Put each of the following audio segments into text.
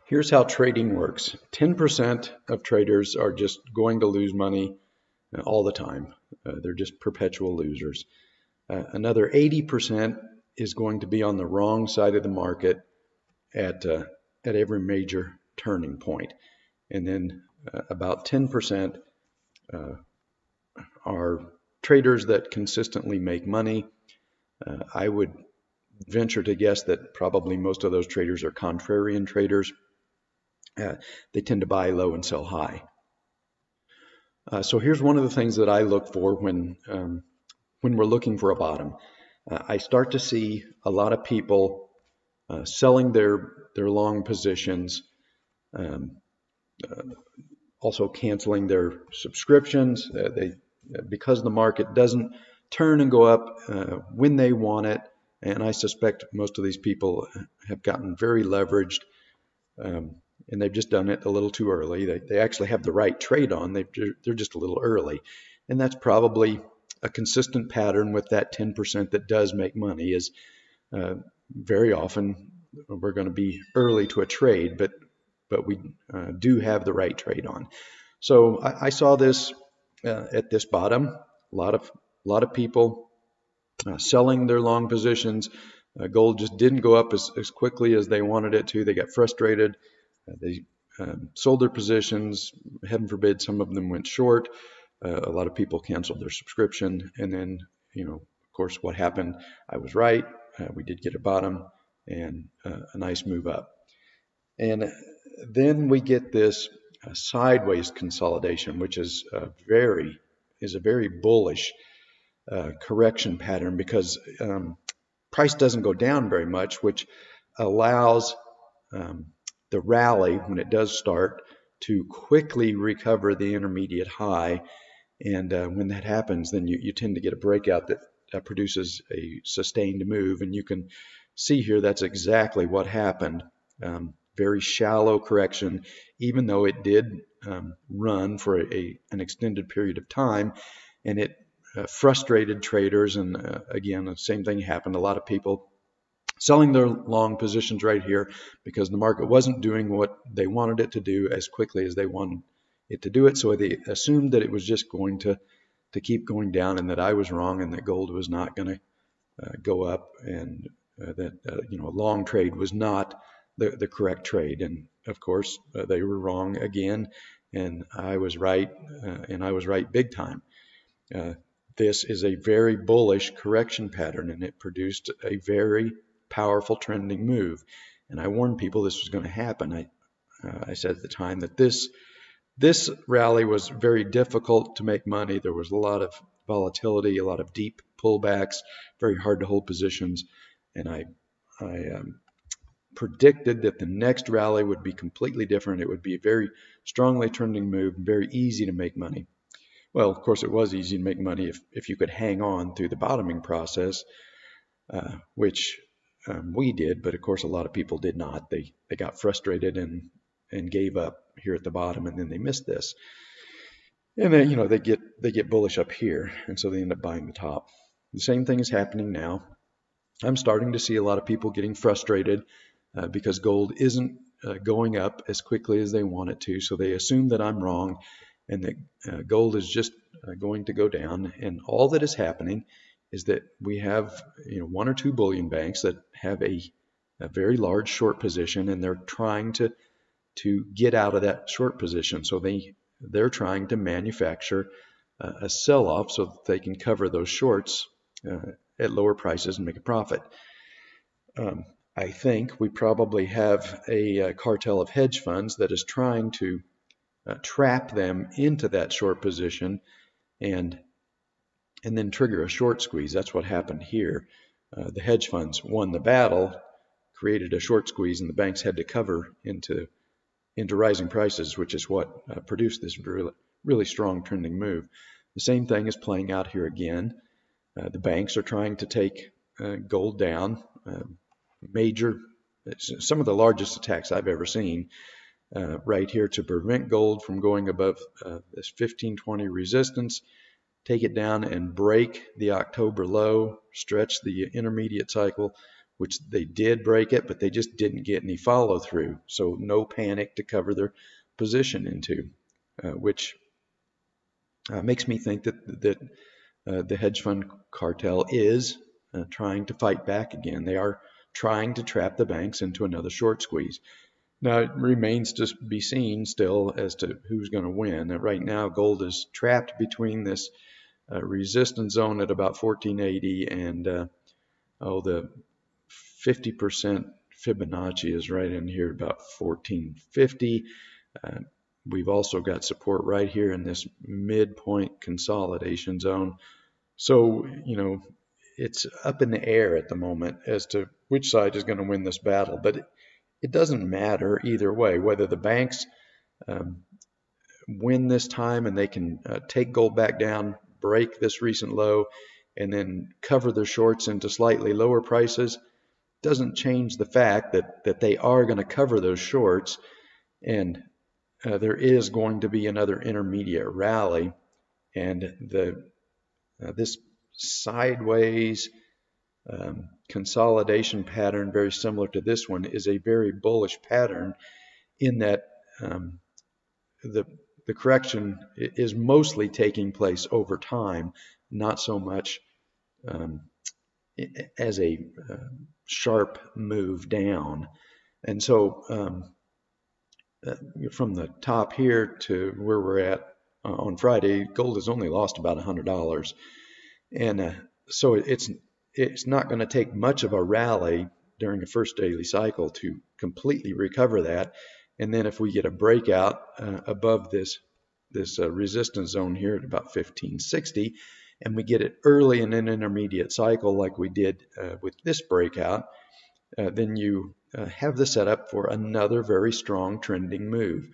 Here's how trading works. 10% of traders are just going to lose money all the time. They're just perpetual losers. Another 80% is going to be on the wrong side of the market at every major turning point. And then about 10% are traders that consistently make money. I would venture to guess that probably most of those traders are contrarian traders. They tend to buy low and sell high. So here's one of the things that I look for when we're looking for a bottom. I start to see a lot of people selling their long positions, also canceling their subscriptions. Because the market doesn't turn and go up when they want it, and I suspect most of these people have gotten very leveraged. And they've just done it a little too early. They actually have the right trade on. They're just a little early. And that's probably a consistent pattern with that 10% that does make money is very often we're going to be early to a trade, but we do have the right trade on. So I saw this at this bottom. A lot of people selling their long positions. Gold just didn't go up as quickly as they wanted it to. They got frustrated. They sold their positions. Heaven forbid, some of them went short. A lot of people canceled their subscription. And then, of course, what happened? I was right. We did get a bottom and a nice move up. And then we get this sideways consolidation, which is a very bullish correction pattern because price doesn't go down very much, which allows the rally, when it does start, to quickly recover the intermediate high. And when that happens, then you tend to get a breakout that produces a sustained move. And you can see here that's exactly what happened. Very shallow correction, even though it did run for an extended period of time. And it frustrated traders. And again, the same thing happened. A lot of people selling their long positions right here because the market wasn't doing what they wanted it to do as quickly as they wanted it to do it. So they assumed that it was just going to keep going down and that I was wrong and that gold was not going to go up and that a long trade was not the correct trade. And of course, they were wrong again, and I was right, and I was right big time. This is a very bullish correction pattern, and it produced a very powerful trending move. And I warned people this was going to happen. I said at the time that this rally was very difficult to make money. There was a lot of volatility, a lot of deep pullbacks, very hard to hold positions. And I predicted that the next rally would be completely different. It would be a very strongly trending move, very easy to make money. Well, of course, it was easy to make money if you could hang on through the bottoming process, which we did, but of course a lot of people did not. They got frustrated and gave up here at the bottom, and then they missed this. And then they get bullish up here, and so they end up buying the top. The same thing is happening now. I'm starting to see a lot of people getting frustrated because gold isn't going up as quickly as they want it to, so they assume that I'm wrong and that gold is just going to go down. And all that is happening is that we have 1 or 2 bullion banks that have a very large short position, and they're trying to get out of that short position. So they're trying to manufacture a sell-off so that they can cover those shorts at lower prices and make a profit. I think we probably have a cartel of hedge funds that is trying to trap them into that short position and then trigger a short squeeze. That's what happened here. The hedge funds won the battle, created a short squeeze, and the banks had to cover into rising prices, which is what produced this really strong trending move. The same thing is playing out here again. The banks are trying to take gold down. Some of the largest attacks I've ever seen right here to prevent gold from going above this 1520 resistance, take it down and break the October low, stretch the intermediate cycle, which they did break it, but they just didn't get any follow through. So no panic to cover their position into, which makes me think that the hedge fund cartel is trying to fight back again. They are trying to trap the banks into another short squeeze. Now, it remains to be seen still as to who's going to win. Right now, gold is trapped between this resistance zone at about 1480 and the 50% Fibonacci is right in here about 1450. We've also got support right here in this midpoint consolidation zone. So, it's up in the air at the moment as to which side is going to win this battle. But it doesn't matter either way, whether the banks win this time and they can take gold back down, break this recent low, and then cover their shorts into slightly lower prices. Doesn't change the fact that they are going to cover those shorts, and there is going to be another intermediate rally, and this sideways consolidation pattern, very similar to this one, is a very bullish pattern in that the correction is mostly taking place over time, not so much as a sharp move down. And so from the top here to where we're at on Friday, gold has only lost about $100. And so it's not going to take much of a rally during a first daily cycle to completely recover that. And then if we get a breakout above this resistance zone here at about 1560, and we get it early in an intermediate cycle like we did with this breakout, then you have the setup for another very strong trending move.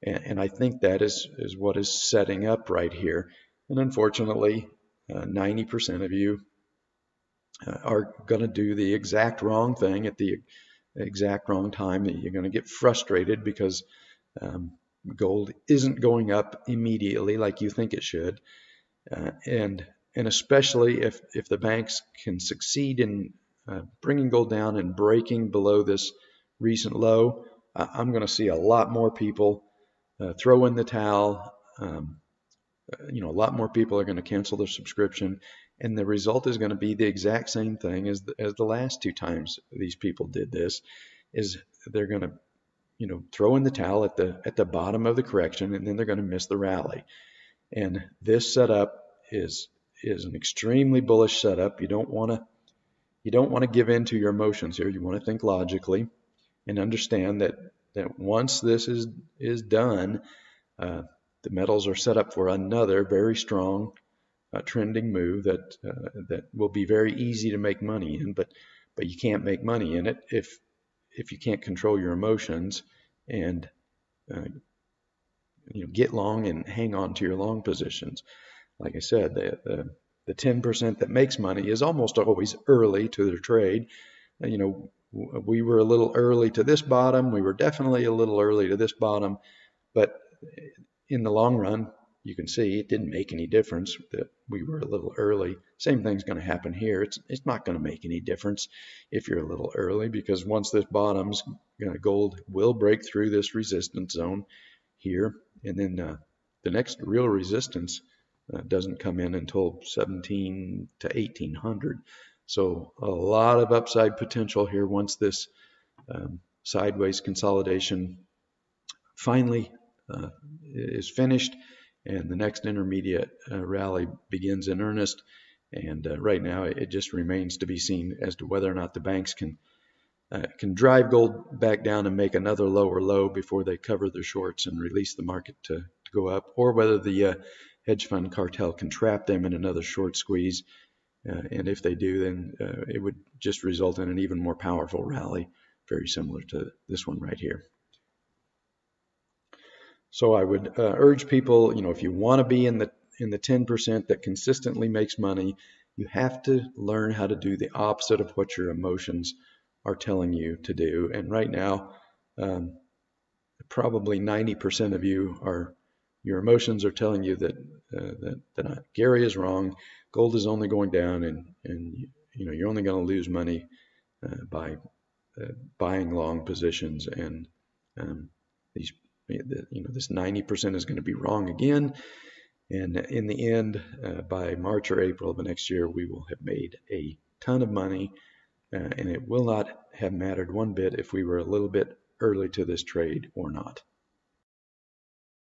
And I think that is what is setting up right here. And unfortunately, 90% of you are going to do the exact wrong thing at the exact wrong time. You're going to get frustrated because gold isn't going up immediately like you think it should. And especially if the banks can succeed in bringing gold down and breaking below this recent low, I'm going to see a lot more people throw in the towel. A lot more people are going to cancel their subscription, and the result is going to be the exact same thing as the last two times these people did this. Is they're going to throw in the towel at the bottom of the correction, and then they're going to miss the rally. And this setup is an extremely bullish setup. You don't want to give in to your emotions here. You want to think logically and understand that once this is done, the metals are set up for another very strong trending move that will be very easy to make money in, but you can't make money in it if you can't control your emotions and get long and hang on to your long positions. Like I said, the 10% that makes money is almost always early to their trade. We were a little early to this bottom. We were definitely a little early to this bottom, but in the long run, you can see it didn't make any difference that we were a little early. Same thing's going to happen here. It's not going to make any difference if you're a little early, because once this bottoms, gold will break through this resistance zone here, and then the next real resistance doesn't come in until 17 to 1800. So a lot of upside potential here once this sideways consolidation finally is finished and the next intermediate rally begins in earnest. And right now it just remains to be seen as to whether or not the banks can drive gold back down and make another lower low before they cover their shorts and release the market to go up, or whether the hedge fund cartel can trap them in another short squeeze. And if they do, then it would just result in an even more powerful rally, very similar to this one right here. So I would urge people, if you want to be in the 10% that consistently makes money, you have to learn how to do the opposite of what your emotions are telling you to do. And right now, probably 90% of your emotions are telling you that Gary is wrong. Gold is only going down, and you're only going to lose money by buying long positions, and this 90% is going to be wrong again. And in the end, by March or April of the next year, we will have made a ton of money, and it will not have mattered one bit if we were a little bit early to this trade or not.